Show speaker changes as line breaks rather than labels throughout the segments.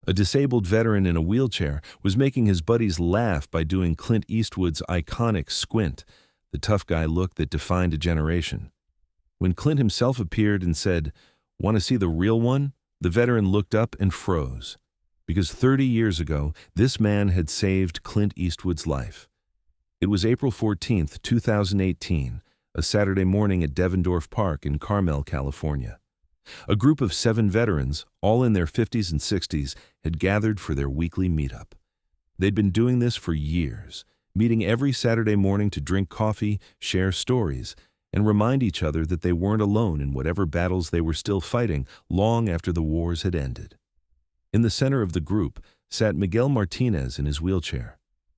A disabled veteran in a wheelchair was making his buddies laugh by doing Clint Eastwood's iconic squint, the tough guy look that defined a generation. When Clint himself appeared and said, "Want to see the real one?" the veteran looked up and froze. Because 30 years ago, this man had saved Clint Eastwood's life. It was April 14th, 2018, a Saturday morning at Devendorf Park in Carmel, California. A group of 7 veterans, all in their 50s and 60s, had gathered for their weekly meetup. They'd been doing this for years, meeting every Saturday morning to drink coffee, share stories, and remind each other that they weren't alone in whatever battles they were still fighting long after the wars had ended. In the center of the group sat Miguel Martinez in his wheelchair.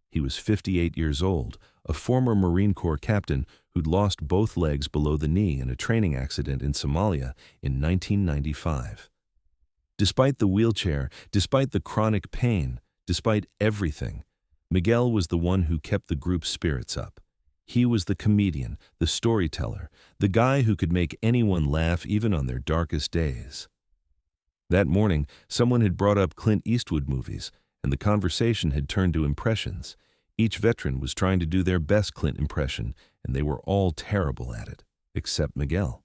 He was 58 years old, a former Marine Corps captain who'd lost both legs below the knee in a training accident in Somalia in 1995. Despite the wheelchair, despite the chronic pain, despite everything, Miguel was the one who kept the group's spirits up. He was the comedian, the storyteller, the guy who could make anyone laugh even on their darkest days. That morning, someone had brought up Clint Eastwood movies, and the conversation had turned to impressions. Each veteran was trying to do their best Clint impression, and they were all terrible at it, except Miguel.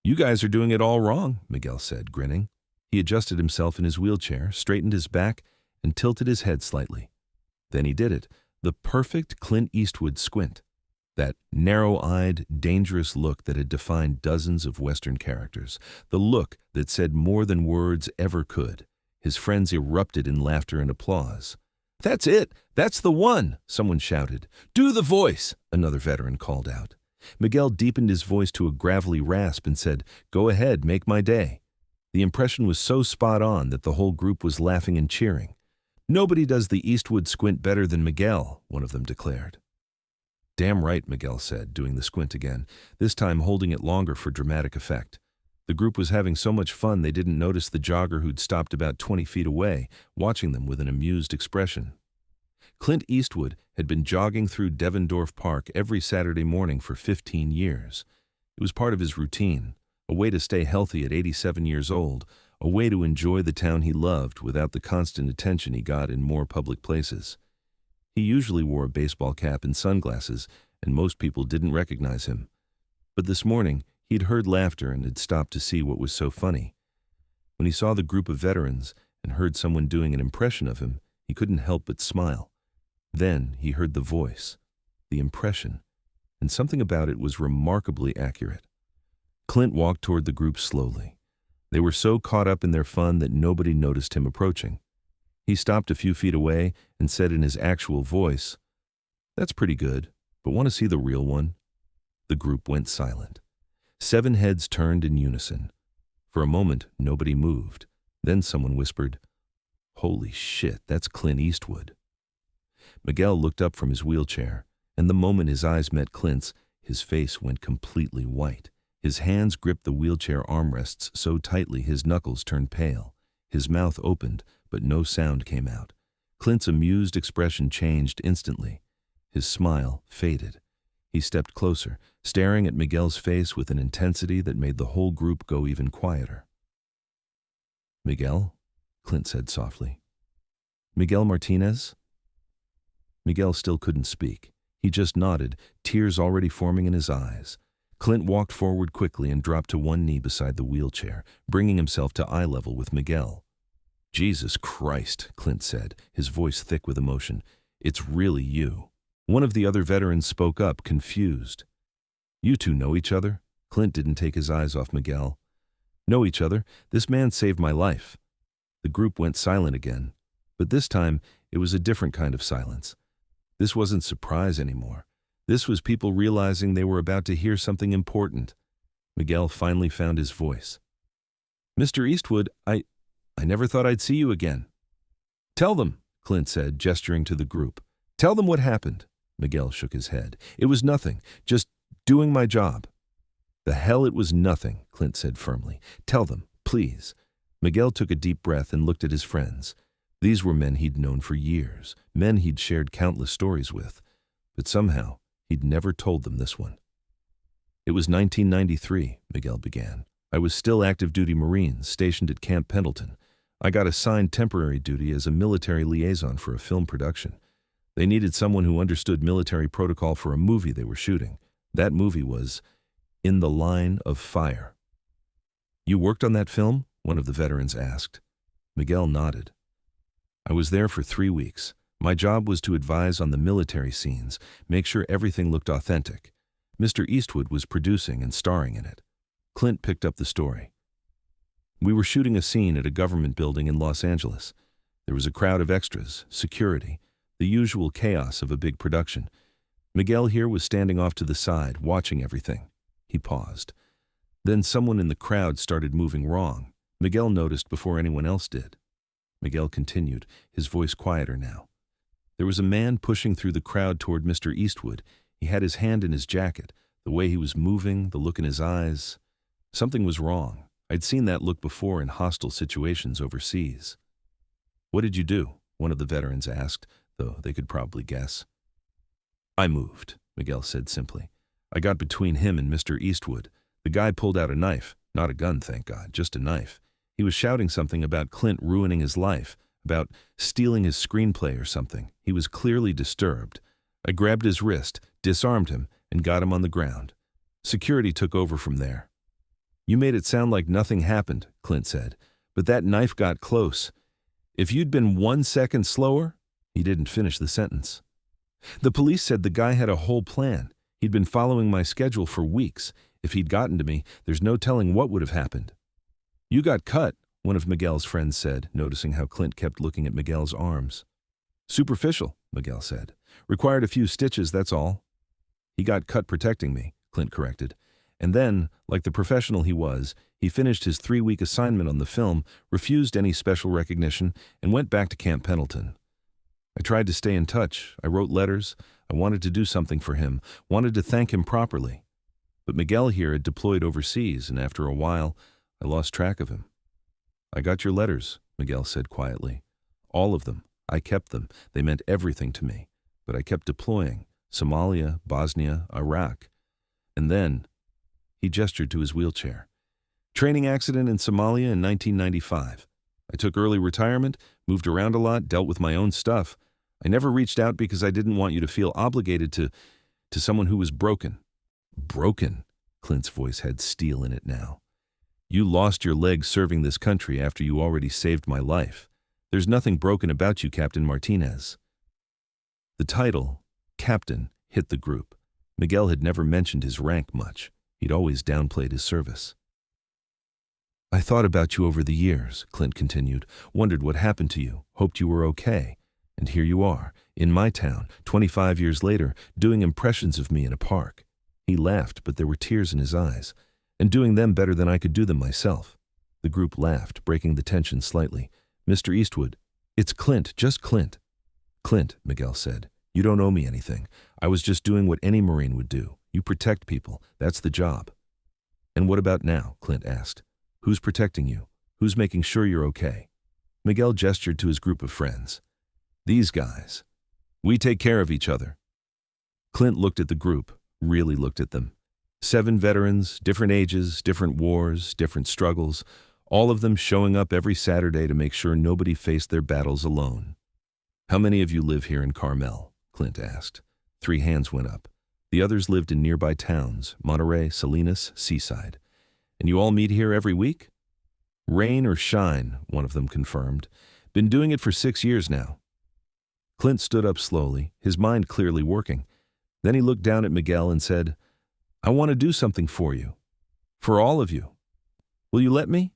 "You guys are doing it all wrong," Miguel said, grinning. He adjusted himself in his wheelchair, straightened his back, and tilted his head slightly. Then he did it, the perfect Clint Eastwood squint. That narrow-eyed, dangerous look that had defined dozens of Western characters. The look that said more than words ever could. His friends erupted in laughter and applause. "That's it! That's the one!" someone shouted. "Do the voice!" another veteran called out. Miguel deepened his voice to a gravelly rasp and said, "Go ahead, make my day." The impression was so spot on that the whole group was laughing and cheering. "Nobody does the Eastwood squint better than Miguel," one of them declared. "Damn right," Miguel said, doing the squint again, this time holding it longer for dramatic effect. The group was having so much fun they didn't notice the jogger who'd stopped about 20 feet away, watching them with an amused expression. Clint Eastwood had been jogging through Devendorf Park every Saturday morning for 15 years. It was part of his routine, a way to stay healthy at 87 years old, a way to enjoy the town he loved without the constant attention he got in more public places. He usually wore a baseball cap and sunglasses, and most people didn't recognize him. But this morning, he'd heard laughter and had stopped to see what was so funny. When he saw the group of veterans and heard someone doing an impression of him, he couldn't help but smile. Then he heard the voice, the impression, and something about it was remarkably accurate. Clint walked toward the group slowly. They were so caught up in their fun that nobody noticed him approaching. He stopped a few feet away and said in his actual voice, "That's pretty good, but want to see the real one?" The group went silent. 7 heads turned in unison. For a moment, nobody moved. Then someone whispered, "Holy shit, that's Clint Eastwood." Miguel looked up from his wheelchair, and the moment his eyes met Clint's, his face went completely white. His hands gripped the wheelchair armrests so tightly his knuckles turned pale. His mouth opened, but no sound came out. Clint's amused expression changed instantly. His smile faded. He stepped closer, staring at Miguel's face with an intensity that made the whole group go even quieter. "Miguel?" Clint said softly. "Miguel Martinez?" Miguel still couldn't speak. He just nodded, tears already forming in his eyes. Clint walked forward quickly and dropped to one knee beside the wheelchair, bringing himself to eye level with Miguel. "Jesus Christ," Clint said, his voice thick with emotion. "It's really you." One of the other veterans spoke up, confused. "You two know each other?" Clint didn't take his eyes off Miguel. "Know each other? This man saved my life." The group went silent again, but this time it was a different kind of silence. This wasn't surprise anymore. This was people realizing they were about to hear something important. Miguel finally found his voice. "Mr. Eastwood, I never thought I'd see you again." "Tell them," Clint said, gesturing to the group. "Tell them what happened." Miguel shook his head. "It was nothing, just doing my job." "The hell it was nothing," Clint said firmly. "Tell them, please." Miguel took a deep breath and looked at his friends. These were men he'd known for years, men he'd shared countless stories with, but somehow he'd never told them this one. "It was 1993, Miguel began. I was still active-duty Marine, stationed at Camp Pendleton. I got assigned temporary duty as a military liaison for a film production. They needed someone who understood military protocol for a movie they were shooting. That movie was In the Line of Fire. You worked on that film? One of the veterans asked. Miguel nodded. I was there for 3 weeks. My job was to advise on the military scenes, make sure everything looked authentic. Mr. Eastwood was producing and starring in it. Clint picked up the story. We were shooting a scene at a government building in Los Angeles. There was a crowd of extras, security, the usual chaos of a big production. Miguel here was standing off to the side, watching everything. He paused. Then someone in the crowd started moving wrong. Miguel noticed before anyone else did. Miguel continued, his voice quieter now. There was a man pushing through the crowd toward Mr. Eastwood. He had his hand in his jacket, the way he was moving, the look in his eyes. Something was wrong. I'd seen that look before in hostile situations overseas. What did you do? One of the veterans asked, though they could probably guess. I moved, Miguel said simply. I got between him and Mr. Eastwood. The guy pulled out a knife. Not a gun, thank God, just a knife. He was shouting something about Clint ruining his life, about stealing his screenplay or something. He was clearly disturbed. I grabbed his wrist, disarmed him, and got him on the ground. Security took over from there. You made it sound like nothing happened, Clint said, but that knife got close. If you'd been 1 second slower, he didn't finish the sentence. The police said the guy had a whole plan. He'd been following my schedule for weeks. If he'd gotten to me, there's no telling what would have happened. You got cut, one of Miguel's friends said, noticing how Clint kept looking at Miguel's arms. Superficial, Miguel said. Required a few stitches, that's all. He got cut protecting me, Clint corrected. And then, like the professional he was, he finished his 3-week assignment on the film, refused any special recognition, and went back to Camp Pendleton. I tried to stay in touch. I wrote letters. I wanted to do something for him, wanted to thank him properly. But Miguel here had deployed overseas, and after a while, I lost track of him. I got your letters, Miguel said quietly. All of them. I kept them. They meant everything to me. But I kept deploying. Somalia, Bosnia, Iraq. And then, he gestured to his wheelchair. Training accident in Somalia in 1995. I took early retirement, moved around a lot, dealt with my own stuff. I never reached out because I didn't want you to feel obligated to someone who was broken. Broken? Clint's voice had steel in it now. You lost your leg serving this country after you already saved my life. There's nothing broken about you, Captain Martinez. The title, Captain, hit the group. Miguel had never mentioned his rank much. He'd always downplayed his service. I thought about you over the years, Clint continued, wondered what happened to you, hoped you were okay. And here you are, in my town, 25 years later, doing impressions of me in a park. He laughed, but there were tears in his eyes, and doing them better than I could do them myself. The group laughed, breaking the tension slightly. Mr. Eastwood, it's Clint, just Clint. Clint, Miguel said, you don't owe me anything. I was just doing what any Marine would do. You protect people. That's the job. And what about now? Clint asked. Who's protecting you? Who's making sure you're okay? Miguel gestured to his group of friends. These guys. We take care of each other. Clint looked at the group, really looked at them. 7 veterans, different ages, different wars, different struggles, all of them showing up every Saturday to make sure nobody faced their battles alone. How many of you live here in Carmel? Clint asked. 3 hands went up. The others lived in nearby towns, Monterey, Salinas, Seaside. And you all meet here every week? Rain or shine, one of them confirmed. Been doing it for 6 years now. Clint stood up slowly, his mind clearly working. Then he looked down at Miguel and said, I want to do something for you. For all of you. Will you let me?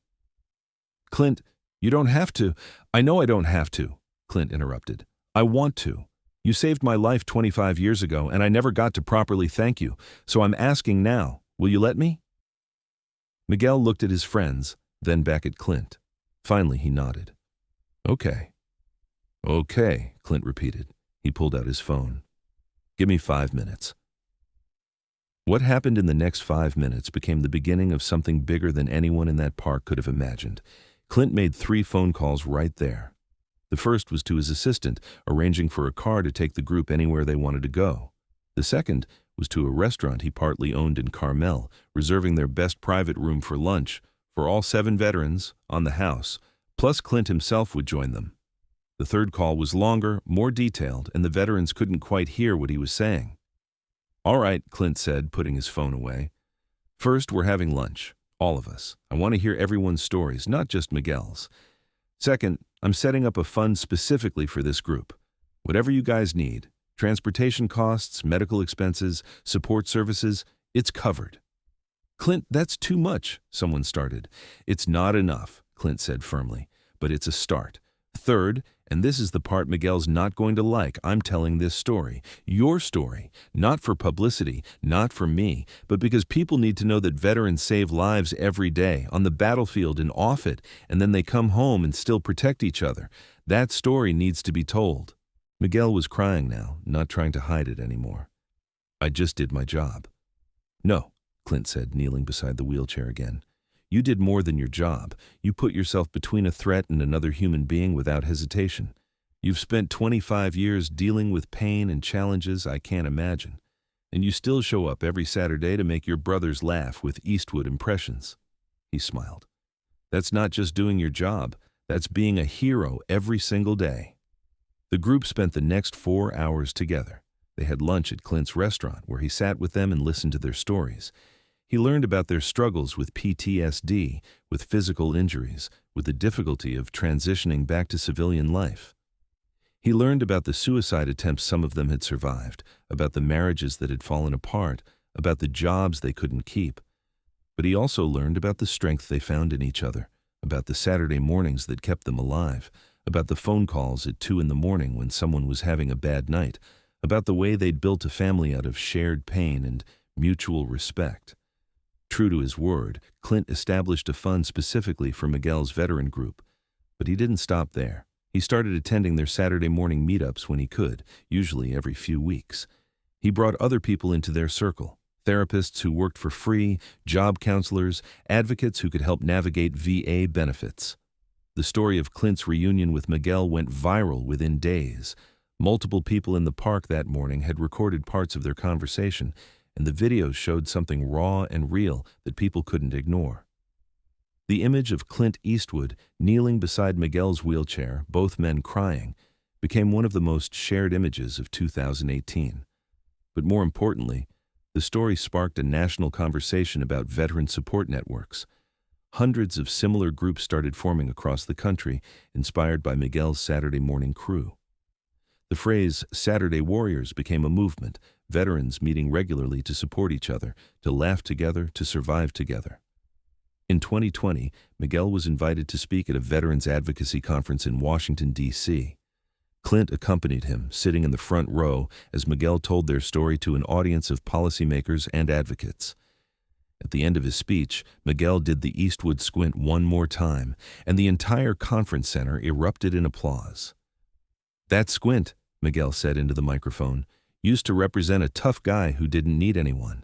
Clint, you don't have to. I know I don't have to, Clint interrupted. I want to. You saved my life 25 years ago, and I never got to properly thank you, so I'm asking now. Will you let me? Miguel looked at his friends, then back at Clint. Finally, he nodded. Okay. Okay, Clint repeated. He pulled out his phone. Give me 5 minutes. What happened in the next 5 minutes became the beginning of something bigger than anyone in that park could have imagined. Clint made 3 phone calls right there. The first was to his assistant, arranging for a car to take the group anywhere they wanted to go. The second was to a restaurant he partly owned in Carmel, reserving their best private room for lunch for all 7 veterans on the house, Plus, Clint himself would join them. The third call was longer, more detailed, and the veterans couldn't quite hear what he was saying. "All right," Clint said, putting his phone away. "First, we're having lunch. All of us. I want to hear everyone's stories, not just Miguel's. Second, I'm setting up a fund specifically for this group. Whatever you guys need, transportation costs, medical expenses, support services, it's covered." "Clint, that's too much," someone started. "It's not enough," Clint said firmly, "but it's a start. Third, and this is the part Miguel's not going to like, I'm telling this story, your story, not for publicity, not for me, but because people need to know that veterans save lives every day, on the battlefield and off it, and then they come home and still protect each other. That story needs to be told." Miguel was crying now, not trying to hide it anymore. "I just did my job." "No," Clint said, kneeling beside the wheelchair again. "You did more than your job. You put yourself between a threat and another human being without hesitation. You've spent 25 years dealing with pain and challenges I can't imagine. And you still show up every Saturday to make your brothers laugh with Eastwood impressions." He smiled. "That's not just doing your job. That's being a hero every single day." The group spent the next 4 hours together. They had lunch at Clint's restaurant, where he sat with them and listened to their stories. He learned about their struggles with PTSD, with physical injuries, with the difficulty of transitioning back to civilian life. He learned about the suicide attempts some of them had survived, about the marriages that had fallen apart, about the jobs they couldn't keep. But he also learned about the strength they found in each other, about the Saturday mornings that kept them alive, about the phone calls at 2 a.m. when someone was having a bad night, about the way they'd built a family out of shared pain and mutual respect. True to his word, Clint established a fund specifically for Miguel's veteran group. But he didn't stop there. He started attending their Saturday morning meetups when he could, usually every few weeks. He brought other people into their circle, therapists who worked for free, job counselors, advocates who could help navigate VA benefits. The story of Clint's reunion with Miguel went viral within days. Multiple people in the park that morning had recorded parts of their conversation, and the videos showed something raw and real that people couldn't ignore. The image of Clint Eastwood kneeling beside Miguel's wheelchair, both men crying, became one of the most shared images of 2018. But more importantly, the story sparked a national conversation about veteran support networks. Hundreds of similar groups started forming across the country, inspired by Miguel's Saturday morning crew. The phrase "Saturday Warriors" became a movement, veterans meeting regularly to support each other, to laugh together, to survive together. In 2020, Miguel was invited to speak at a veterans advocacy conference in Washington, D.C. Clint accompanied him, sitting in the front row, as Miguel told their story to an audience of policymakers and advocates. At the end of his speech, Miguel did the Eastwood squint one more time, and the entire conference center erupted in applause. "That squint," Miguel said into the microphone, "used to represent a tough guy who didn't need anyone.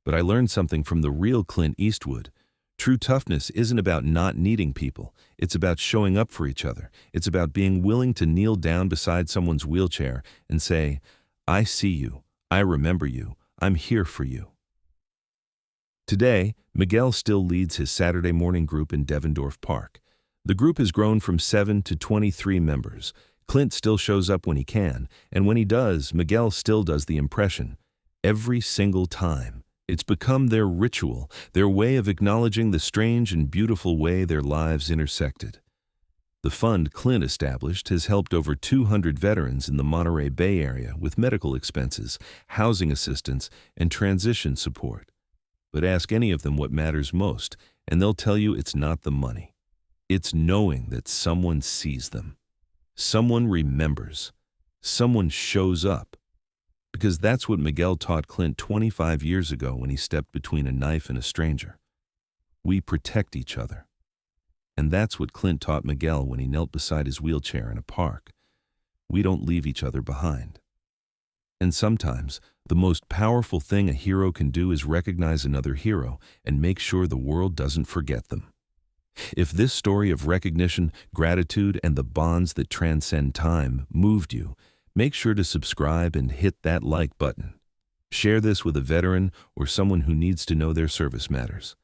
But I learned something from the real Clint Eastwood. True toughness isn't about not needing people. It's about showing up for each other. It's about being willing to kneel down beside someone's wheelchair and say, 'I see you. I remember you. I'm here for you.'" Today, Miguel still leads his Saturday morning group in Devendorf Park. The group has grown from 7 to 23 members. Clint still shows up when he can, and when he does, Miguel still does the impression. Every single time. It's become their ritual, their way of acknowledging the strange and beautiful way their lives intersected. The fund Clint established has helped over 200 veterans in the Monterey Bay Area with medical expenses, housing assistance, and transition support. But ask any of them what matters most, and they'll tell you it's not the money. It's knowing that someone sees them. Someone remembers. Someone shows up. Because that's what Miguel taught Clint 25 years ago when he stepped between a knife and a stranger. We protect each other. And that's what Clint taught Miguel when he knelt beside his wheelchair in a park. We don't leave each other behind. And sometimes, the most powerful thing a hero can do is recognize another hero and make sure the world doesn't forget them. If this story of recognition, gratitude, and the bonds that transcend time moved you, make sure to subscribe and hit that like button. Share this with a veteran or someone who needs to know their service matters.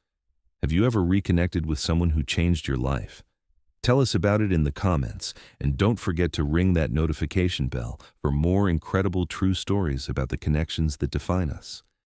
Have you ever reconnected with someone who changed your life? Tell us about it in the comments, and don't forget to ring that notification bell for more incredible true stories about the connections that define us.